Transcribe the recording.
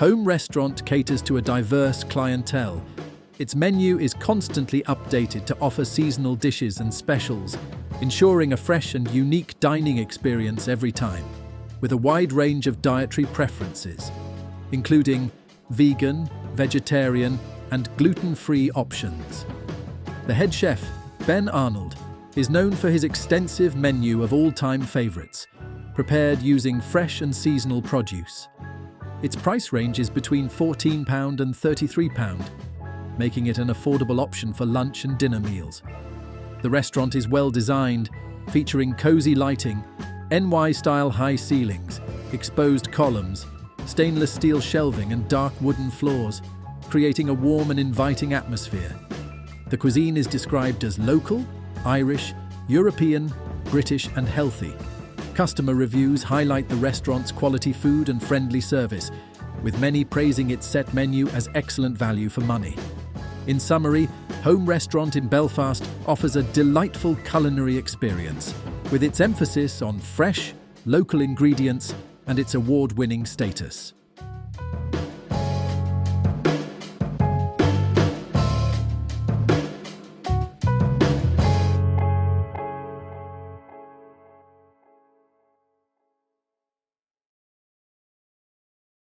home restaurant caters to a diverse clientele. Its menu is constantly updated to offer seasonal dishes and specials, ensuring a fresh and unique dining experience every time, with a wide range of dietary preferences, including vegan, vegetarian, and gluten-free options. The head chef, Ben Arnold, is known for his extensive menu of all-time favorites, prepared using fresh and seasonal produce. Its price range is between £14 and £33, making it an affordable option for lunch and dinner meals. The restaurant is well designed, featuring cozy lighting, NY-style high ceilings, exposed columns, stainless steel shelving and dark wooden floors, creating a warm and inviting atmosphere. The cuisine is described as local, Irish, European, British and healthy. Customer reviews highlight the restaurant's quality food and friendly service, with many praising its set menu as excellent value for money. In summary, Home Restaurant in Belfast offers a delightful culinary experience, with its emphasis on fresh, local ingredients and its award-winning status.